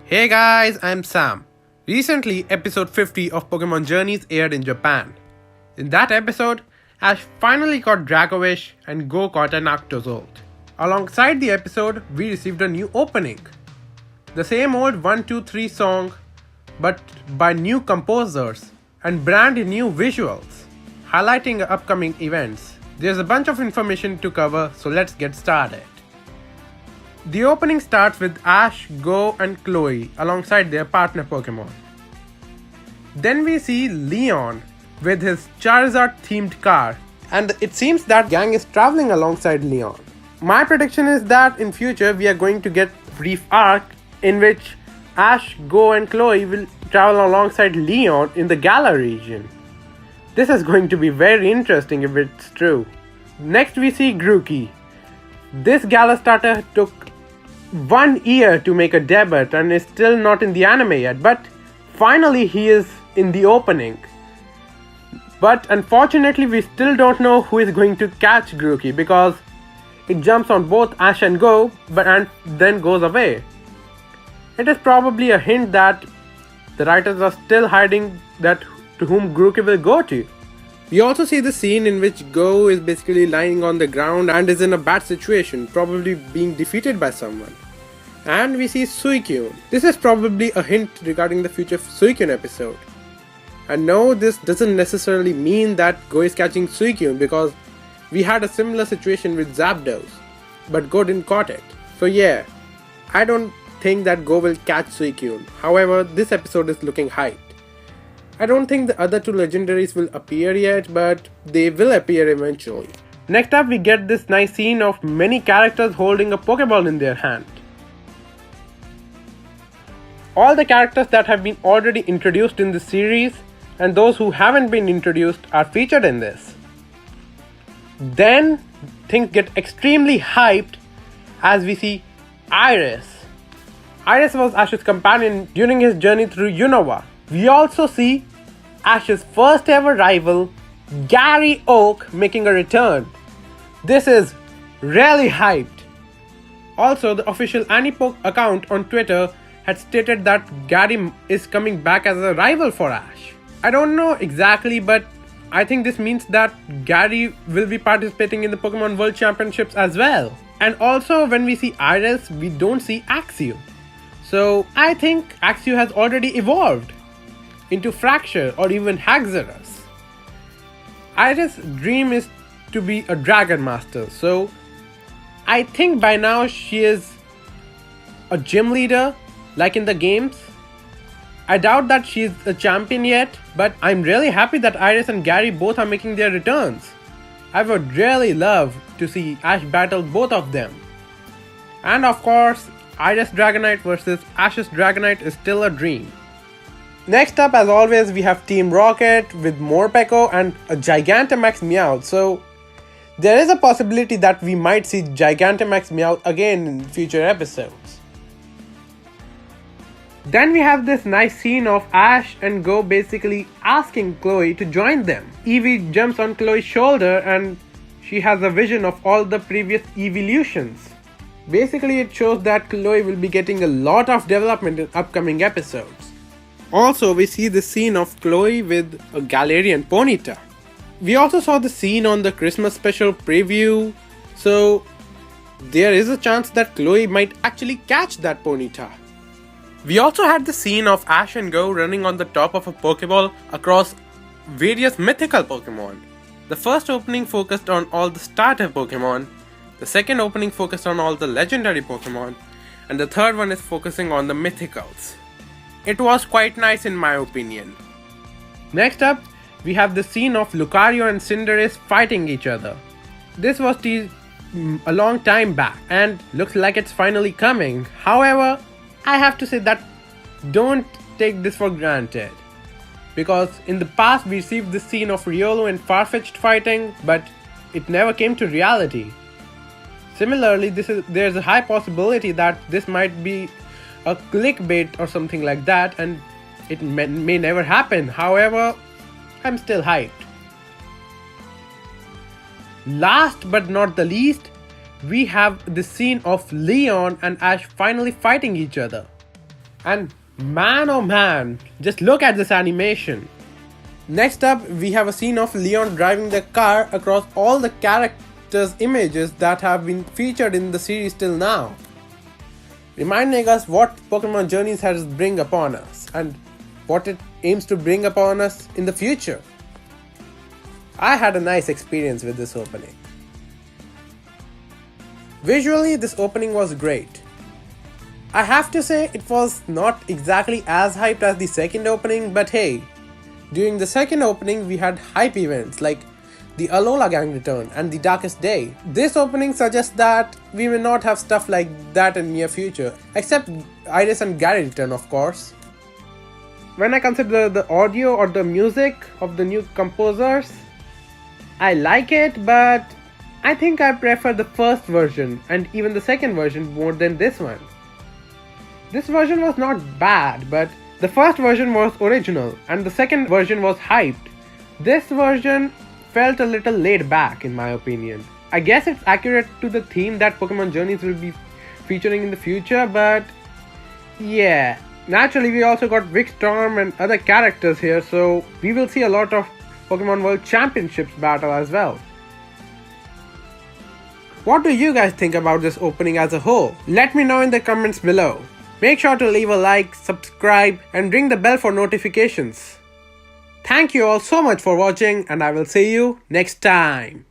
Hey guys, I'm Sam. Recently, episode 50 of Pokemon Journeys aired in Japan. In that episode, Ash finally caught Dracovish and Go caught an Arctozolt. Alongside the episode, we received a new opening. The same old 1, 2, 3 song, but by new composers and brand new visuals, highlighting upcoming events. There's a bunch of information to cover, so let's get started. The opening starts with Ash, Go and Chloe alongside their partner Pokémon. Then we see Leon with his Charizard themed car, and it seems that gang is traveling alongside Leon. My prediction is that in future we are going to get brief arc in which Ash, Go and Chloe will travel alongside Leon in the Galar region. This is going to be very interesting if it's true. Next we see Grookey. This Galar starter took 1 year to make a debut and is still not in the anime yet, but finally he is in the opening. But unfortunately we still don't know who is going to catch Grookey because it jumps on both Ash and Go and then goes away. It is probably a hint that the writers are still hiding that to whom Grookey will go to. We also see the scene in which Go is basically lying on the ground and is in a bad situation, probably being defeated by someone. And we see Suicune. This is probably a hint regarding the future Suicune episode. And no, this doesn't necessarily mean that Go is catching Suicune because we had a similar situation with Zapdos, but Go didn't caught it. So yeah, I don't think that Go will catch Suicune. However, this episode is looking hyped. I don't think the other 2 legendaries will appear yet, but they will appear eventually. Next up, we get this nice scene of many characters holding a Pokeball in their hand. All the characters that have been already introduced in the series and those who haven't been introduced are featured in this. Then things get extremely hyped as we see Iris. Iris was Ash's companion during his journey through Unova. We also see Ash's first ever rival, Gary Oak, making a return. This is really hyped. Also, the official Anipoke account on Twitter had stated that Gary is coming back as a rival for Ash. I don't know exactly, but I think this means that Gary will be participating in the Pokemon World Championships as well. And also, when we see Iris, we don't see Axew. So I think Axew has already evolved into Fracture or even Haxorus. Iris' dream is to be a Dragon Master, so I think by now she is a gym leader like in the games. I doubt that she's a champion yet, but I'm really happy that Iris and Gary both are making their returns. I would really love to see Ash battle both of them. And of course, Iris Dragonite versus Ash's Dragonite is still a dream. Next up, as always, we have Team Rocket with Morpeko and a Gigantamax Meowth. So there is a possibility that we might see Gigantamax Meowth again in future episodes. Then we have this nice scene of Ash and Go basically asking Chloe to join them. Eevee jumps on Chloe's shoulder and she has a vision of all the previous evolutions. Basically, it shows that Chloe will be getting a lot of development in upcoming episodes. Also, we see the scene of Chloe with a Galarian Ponyta. We also saw the scene on the Christmas special preview, so there is a chance that Chloe might actually catch that Ponyta. We also had the scene of Ash and Go running on the top of a Pokeball across various mythical Pokemon. The first opening focused on all the starter Pokemon, the second opening focused on all the legendary Pokemon, and the third one is focusing on the mythicals. It was quite nice in my opinion. Next up, we have the scene of Lucario and Cinderace fighting each other. This was teased a long time back and looks like it's finally coming. However, I have to say that don't take this for granted. Because in the past we received the scene of Riolu and Farfetch'd fighting, but it never came to reality. Similarly, there's a high possibility that this might be a clickbait or something like that and it may never happen. However, I'm still hyped. Last but not the least, we have the scene of Leon and Ash finally fighting each other. And man oh man, just look at this animation. Next up, we have a scene of Leon driving the car across all the characters' images that have been featured in the series till now, reminding us what Pokemon Journeys has bring upon us and what it aims to bring upon us in the future. I had a nice experience with this opening. Visually, this opening was great. I have to say it was not exactly as hyped as the second opening, but hey, during the second opening we had hype events like the Alola Gang return and the Darkest Day. This opening suggests that we may not have stuff like that in near future, except Iris and Gary return, of course. When I consider the audio or the music of the new composers, I like it, but I think I prefer the first version and even the second version more than this one. This version was not bad, but the first version was original and the second version was hyped. This version felt a little laid back in my opinion. I guess it's accurate to the theme that Pokemon Journeys will be featuring in the future, but yeah. Naturally, we also got Vic Storm and other characters here, so we will see a lot of Pokemon World Championships battle as well. What do you guys think about this opening as a whole? Let me know in the comments below. Make sure to leave a like, subscribe, and ring the bell for notifications. Thank you all so much for watching, and I will see you next time.